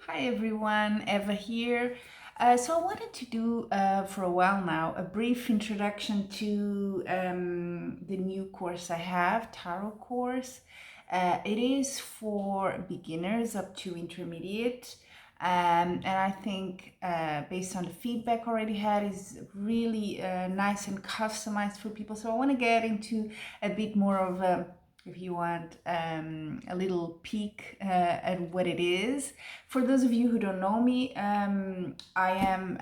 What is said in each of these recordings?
Hi everyone, Eva here. So I wanted to do for a while now a brief introduction to the new course I have, Tarot course. It is for beginners up to intermediate. And I think based on the feedback already had is really nice and customized for people. So I want to get into a bit more of a, if you want, a little peek at what it is. For those of you who don't know me, I am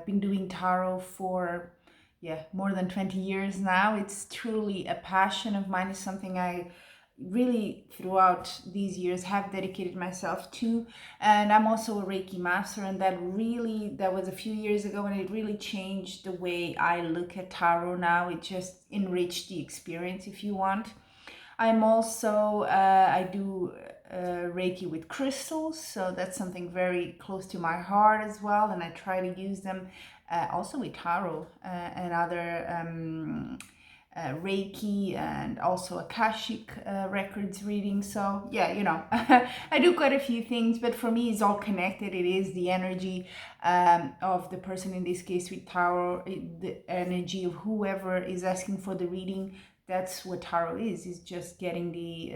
been doing tarot for more than 20 years now. It's truly a passion of mine. It's something I really throughout these years have dedicated myself to, and I'm also a Reiki master, and that was a few years ago, and it really changed the way I look at tarot now. It just enriched the experience, if you want. I'm also, I do Reiki with crystals, so that's something very close to my heart as well, and I try to use them also with tarot and other Reiki and also Akashic records reading. So yeah, I do quite a few things, but for me it's all connected. It is the energy of the person, in this case with tarot, the energy of whoever is asking for the reading. That's what tarot is just getting the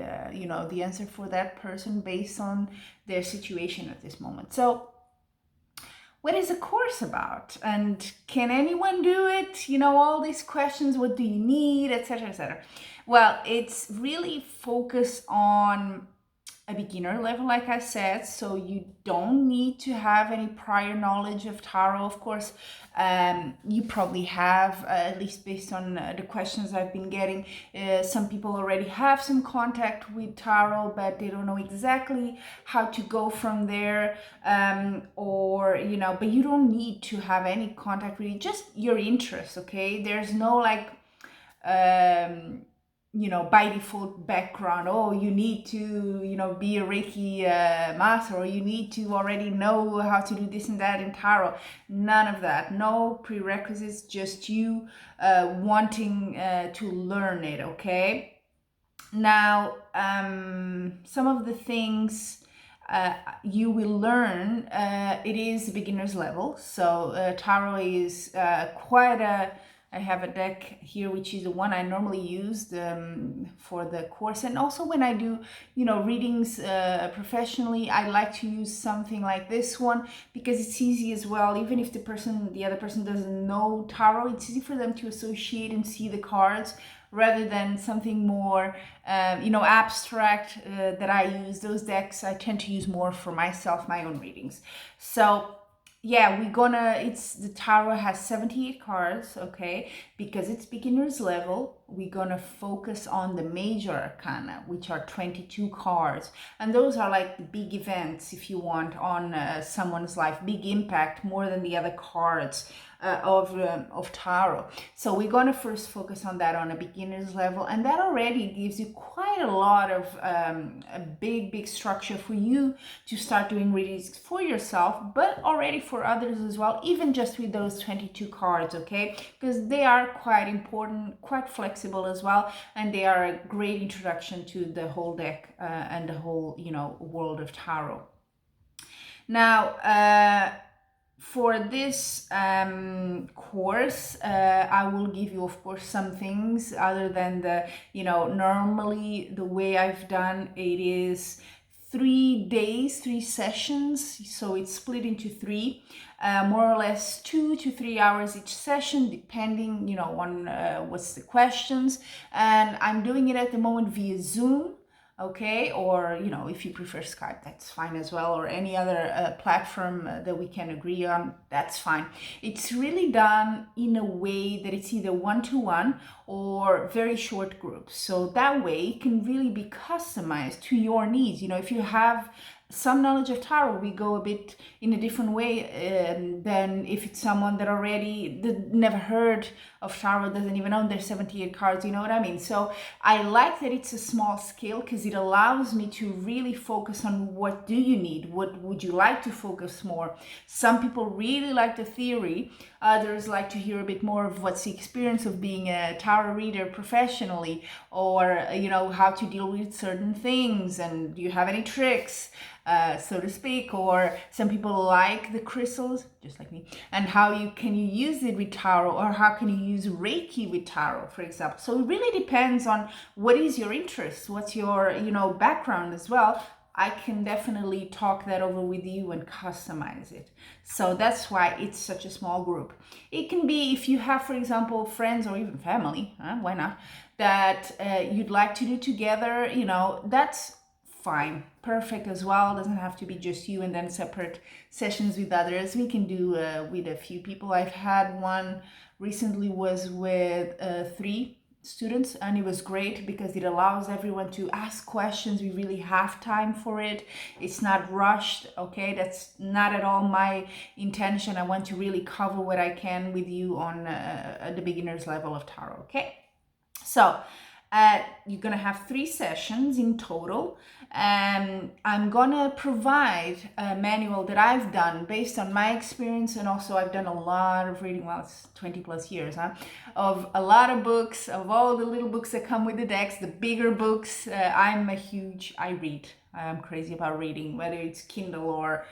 answer for that person based on their situation at this moment. So what is a course about, and can anyone do it? All these questions, what do you need, etc., etc. Well, it's really focused on a beginner level, like I said, so you don't need to have any prior knowledge of tarot. Of course, you probably have, at least based on the questions I've been getting. Some people already have some contact with tarot, but they don't know exactly how to go from there, but you don't need to have any contact with it, just your interest, okay? There's no like by default background. Oh, you need to, be a Reiki master, or you need to already know how to do this and that in tarot. None of that. No prerequisites, just you wanting to learn it, okay? Now, some of the things you will learn, it is beginner's level. So tarot is quite a, I have a deck here, which is the one I normally use for the course. And also when I do, readings professionally, I like to use something like this one because it's easy as well. Even if the other person doesn't know tarot, it's easy for them to associate and see the cards rather than something more, abstract that I use. Those decks I tend to use more for myself, my own readings. So yeah, the tarot has 78 cards, okay? Because it's beginner's level, we're gonna focus on the major arcana, which are 22 cards. And those are like the big events, if you want, on someone's life, big impact, more than the other cards of tarot. So we're going to first focus on that on a beginner's level, and that already gives you quite a lot of a big structure for you to start doing readings for yourself, but already for others as well, even just with those 22 cards, okay? Because they are quite important, quite flexible as well, and they are a great introduction to the whole deck and the whole world of tarot. Now, for this course, I will give you, of course, some things other than normally the way I've done it is 3 days, 3 sessions. So it's split into 3, more or less 2 to 3 hours each session, depending, on what's the questions. And I'm doing it at the moment via Zoom. Okay, or if you prefer Skype, that's fine as well, or any other platform that we can agree on, that's fine. It's really done in a way that it's either one-to-one or very short groups, so that way it can really be customized to your needs. If you have some knowledge of tarot, we go a bit in a different way than if it's someone that already never heard of tarot, doesn't even own their 78 cards, you know what I mean? So I like that it's a small scale because it allows me to really focus on what do you need, what would you like to focus more. Some people really like the theory, others like to hear a bit more of what's the experience of being a tarot reader professionally, or how to deal with certain things, and do you have any tricks. so to speak, or some people like the crystals, just like me, and how you can you use it with tarot, or how can you use Reiki with tarot, for example. So it really depends on what is your interest, what's your, background as well. I can definitely talk that over with you and customize it. So that's why it's such a small group. It can be if you have, for example, friends or even family, why not, that you'd like to do together, that's fine, perfect as well. Doesn't have to be just you and then separate sessions with others. We can do with a few people. I've had one recently was with 3 students, and it was great because it allows everyone to ask questions. We really have time for it. It's not rushed. Okay, that's not at all my intention. I want to really cover what I can with you on the beginner's level of tarot. Okay, so you're gonna have 3 sessions in total. I'm gonna provide a manual that I've done based on my experience, and also I've done a lot of reading. Well, it's 20 plus years, of a lot of books, of all the little books that come with the decks, the bigger books. I read. I'm crazy about reading, whether it's Kindle or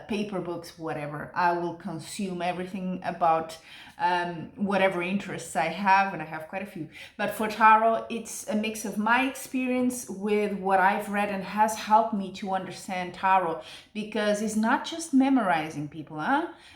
paper books, whatever. I will consume everything about whatever interests I have, and I have quite a few. But for tarot, it's a mix of my experience with what I've read and has helped me to understand tarot, because it's not just memorizing, people,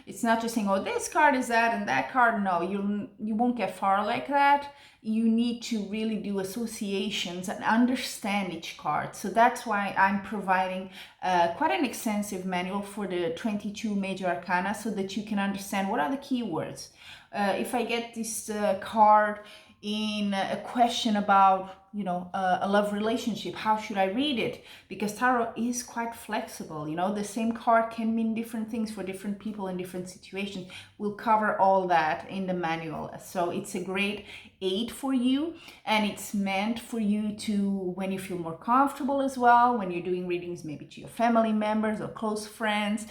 It's not just saying, oh, this card is that and that card. No, you won't get far like that. You need to really do associations and understand each card. So that's why I'm providing quite an extensive manual for the 22 major arcana, so that you can understand what are the keywords. If I get this card in a question about, a love relationship, how should I read it? Because tarot is quite flexible. The same card can mean different things for different people in different situations. We'll cover all that in the manual. So it's a great aid for you, and it's meant for you to, when you feel more comfortable as well, when you're doing readings maybe to your family members or close friends,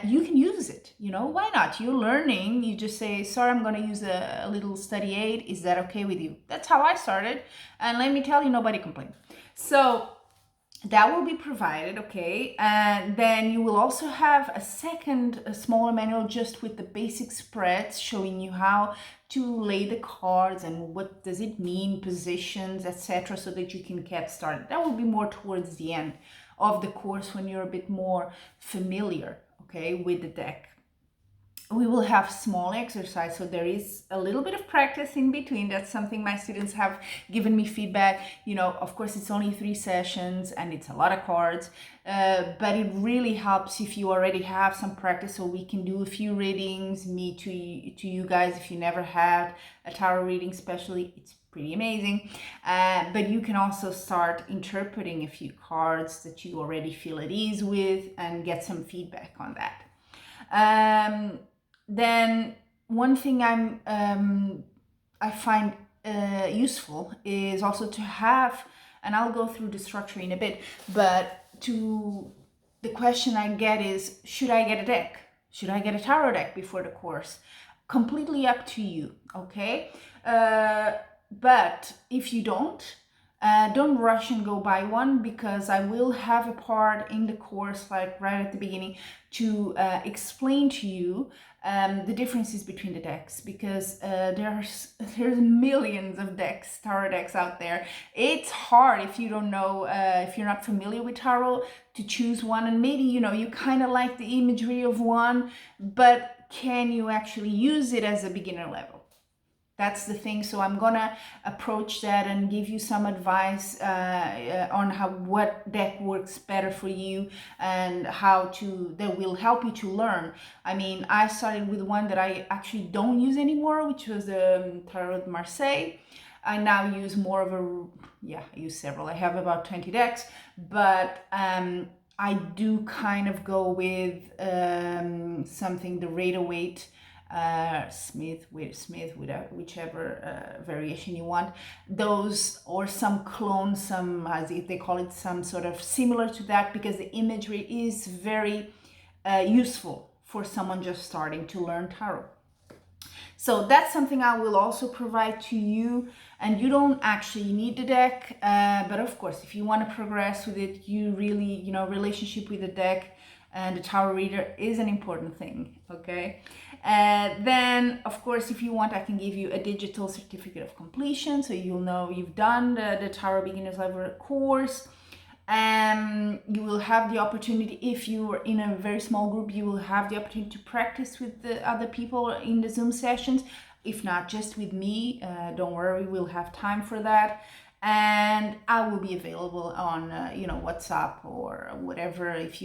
you can use it. Why not? You're learning, you just say, sorry, I'm going to use a little study aid. Is that okay with you? That's how I started, and let me tell you, nobody complained. So that will be provided, okay? And then you will also have a smaller manual just with the basic spreads, showing you how to lay the cards and what does it mean, positions, etc., so that you can get started. That will be more towards the end of the course, when you're a bit more familiar, okay, with the deck. We will have small exercise, so there is a little bit of practice in between. That's something my students have given me feedback. Of course, it's only 3 sessions and it's a lot of cards, but it really helps if you already have some practice, so we can do a few readings, me to you guys. If you never had a tarot reading, especially, it's pretty amazing. But you can also start interpreting a few cards that you already feel at ease with and get some feedback on that. Then one thing I find useful is also to have, and I'll go through the structure in a bit, but the question I get is, should I get a deck? Should I get a tarot deck before the course? Completely up to you, okay? But if you don't rush and go buy one, because I will have a part in the course, like right at the beginning, to explain to you the differences between the decks, because there's millions of decks, tarot decks out there. It's hard if you don't know, if you're not familiar with tarot, to choose one, and maybe you kind of like the imagery of one, but can you actually use it as a beginner level? That's the thing. So I'm gonna approach that and give you some advice on what deck works better for you, and that will help you to learn. I mean, I started with one that I actually don't use anymore, which was the Tarot de Marseille. I now use more of I use several. I have about 20 decks, but I do kind of go with something, the Rider-Waite Smith, whichever variation you want. Those, or some clone, some, as they call it, some sort of similar to that, because the imagery is very useful for someone just starting to learn tarot. So that's something I will also provide to you, and you don't actually need the deck, but of course, if you want to progress with it, you really, relationship with the deck and the tarot reader is an important thing, okay? Then, of course, if you want, I can give you a digital certificate of completion, so you'll know you've done the Tarot Beginners Level course. You will have the opportunity, if you are in a very small group, you will have the opportunity to practice with the other people in the Zoom sessions. If not, just with me, don't worry, we'll have time for that. And I will be available on WhatsApp or whatever. If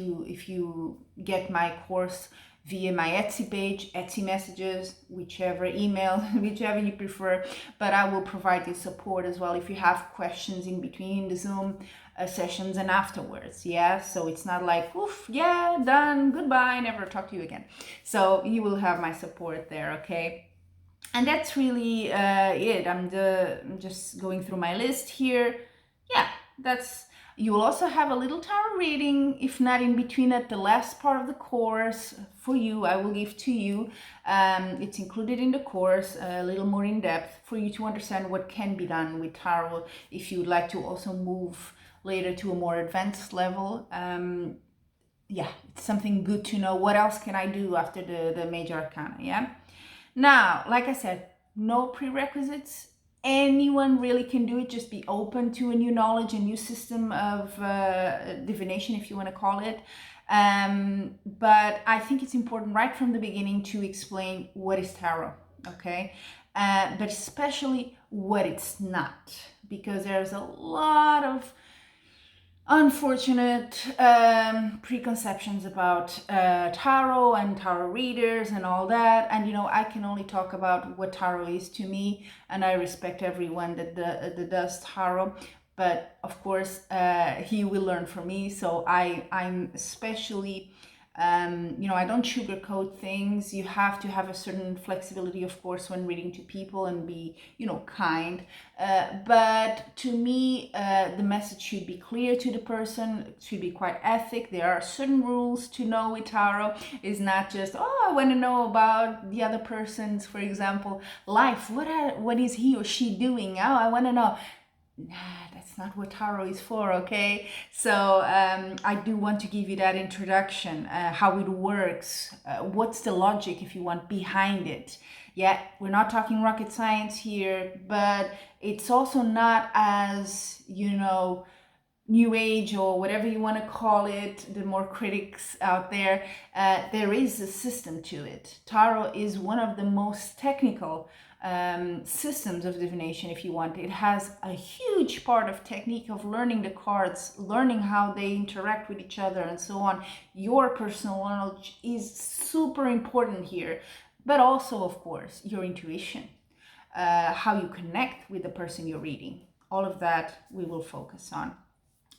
you get my course via my Etsy page, Etsy messages, whichever, email, whichever you prefer, but I will provide you support as well if you have questions in between the Zoom sessions and afterwards. Yeah, so it's not like, oof, yeah, done, goodbye, never talk to you again. So you will have my support there, okay? And that's really it. I'm just going through my list here. Yeah, that's. You will also have a little tarot reading, if not in between, at the last part of the course for you. I will give to you. It's included in the course, a little more in depth for you to understand what can be done with tarot if you would like to also move later to a more advanced level. Yeah, it's something good to know. What else can I do after the major arcana? Yeah. Now, like I said, no prerequisites. Anyone really can do it. Just be open to a new knowledge, a new system of divination, if you want to call it. But I think it's important right from the beginning to explain what is tarot, okay? But especially what it's not, because there's a lot of unfortunate preconceptions about tarot and tarot readers and all that. And I can only talk about what tarot is to me, and I respect everyone that does tarot, but of course he will learn from me. So I'm especially I don't sugarcoat things. You have to have a certain flexibility, of course, when reading to people and be, kind. But to me, the message should be clear to the person. It should be quite ethic. There are certain rules to know with tarot. It's not just, I want to know about the other person's, for example, life. What is he or she doing? Oh, I want to know. Nah, that's not what tarot is for, okay? So I do want to give you that introduction, how it works, what's the logic, if you want, behind it. Yeah, we're not talking rocket science here, but it's also not as, new age or whatever you want to call it, the more critics out there. There is a system to it. Tarot is one of the most technical systems of divination, if you want. It has a huge part of technique of learning the cards, learning how they interact with each other and so on. Your personal knowledge is super important here, but also, of course, your intuition, how you connect with the person you're reading. All of that we will focus on.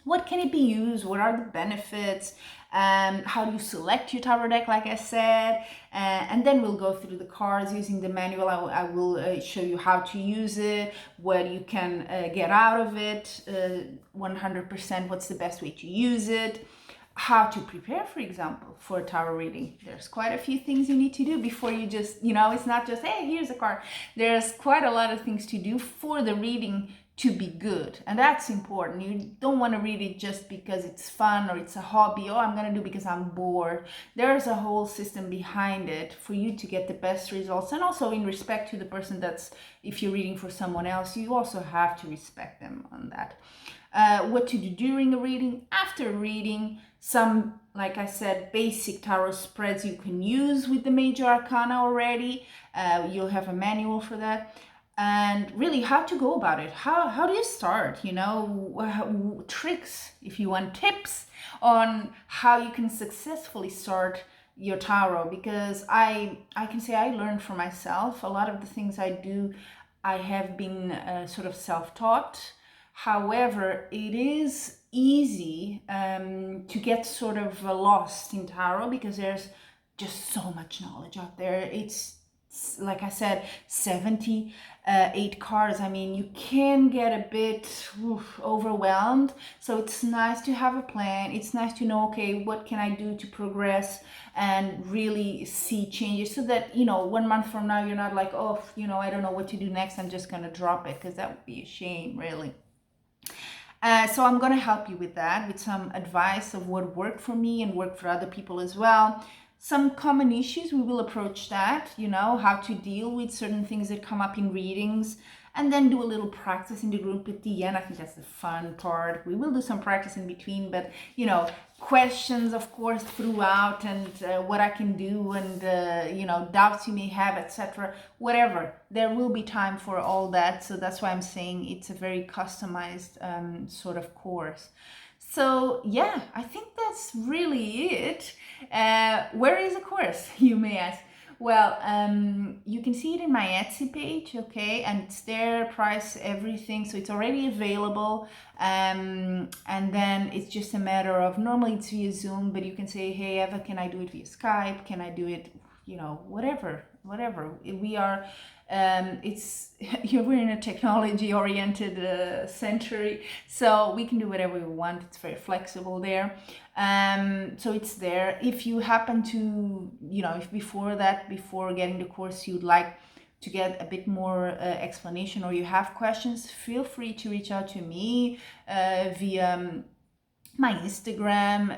What can it be used? What are the benefits? How do you select your tarot deck, like I said? And then we'll go through the cards using the manual. I will show you how to use it, what you can get out of it, 100%, what's the best way to use it, how to prepare, for example, for a tarot reading. There's quite a few things you need to do before you just, it's not just, hey, here's a card. There's quite a lot of things to do for the reading to be good, and that's important. You don't want to read it just because it's fun or it's a hobby. I'm going to do because I'm bored. There's a whole system behind it for you to get the best results, and also in respect to the person if you're reading for someone else, you also have to respect them on that. What to do during a reading, after a reading, some, like I said, basic tarot spreads you can use with the major arcana already. You'll have a manual for that. And really how to go about it. How do you start? Tricks, if you want, tips on how you can successfully start your tarot. Because I can say I learned for myself. A lot of the things I do, I have been sort of self-taught. However, it is easy to get sort of lost in tarot because there's just so much knowledge out there. It's like I said, 78 cards. I mean, you can get a bit overwhelmed. So it's nice to have a plan. It's nice to know, okay, what can I do to progress and really see changes, so that, you know, 1 month from now, you're not like, oh, you know, I don't know what to do next, I'm just going to drop it, because that would be a shame, really. So I'm going to help you with that, with some advice of what worked for me and worked for other people as well. Some common issues, we will approach that, you know, how to deal with certain things that come up in readings, and then do a little practice in the group at the end. I think that's the fun part. We will do some practice in between, but, you know, questions, of course, throughout, and what I can do, and, you know, doubts you may have, etc. Whatever. There will be time for all that. So that's why I'm saying it's a very customized sort of course. So yeah, I think that's really it. Where is the course, you may ask? Well, you can see it in my Etsy page, okay, and it's there, price, everything, so it's already available. And then it's just a matter of, normally it's via Zoom, but you can say, hey Eva, can I do it via Skype? Can I do it, you know, whatever. We are, it's we're in a technology oriented century, so we can do whatever we want. It's very flexible there. So it's there. If you happen to, you know, if before getting the course, you'd like to get a bit more explanation, or you have questions, feel free to reach out to me via my Instagram,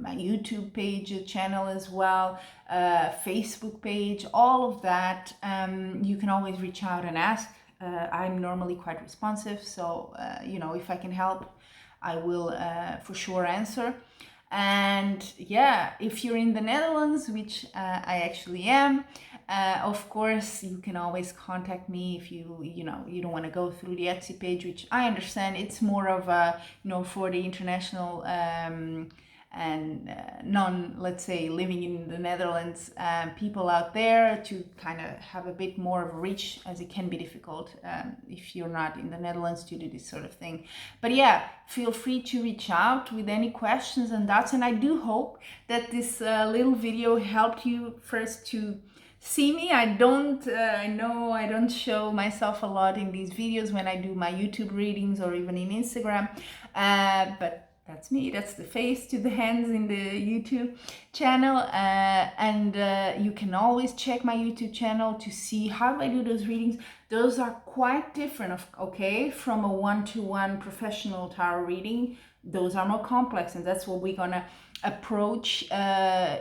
my YouTube page, channel as well, Facebook page, all of that. You can always reach out and ask. I'm normally quite responsive, so you know, if I can help, I will for sure answer. And yeah, if you're in the Netherlands, which I actually am, of course, you can always contact me if you know, you don't want to go through the Etsy page, which I understand. It's more of a, you know, for the international and let's say, living in the Netherlands people out there, to kind of have a bit more of a reach, as it can be difficult if you're not in the Netherlands to do this sort of thing. But yeah, feel free to reach out with any questions and doubts, and I do hope that this little video helped you first to see me. I know I don't show myself a lot in these videos when I do my YouTube readings or even in Instagram, but that's me. That's the face to the hands in the YouTube channel. And you can always check my YouTube channel to see how I do those readings. Those are quite different, okay, from a one-to-one professional tarot reading. Those are more complex, and that's what we're gonna approach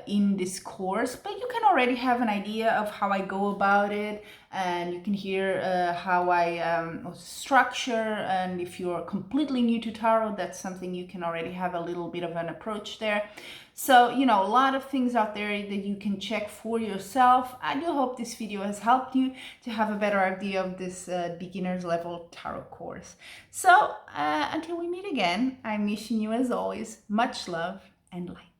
in this course. But you can already have an idea of how I go about it, and you can hear how I structure. And if you're completely new to tarot, that's something you can already have a little bit of an approach there. So, you know, a lot of things out there that you can check for yourself. I do hope this video has helped you to have a better idea of this beginner's level tarot course. So until we meet again, I'm wishing you, as always, much love and light.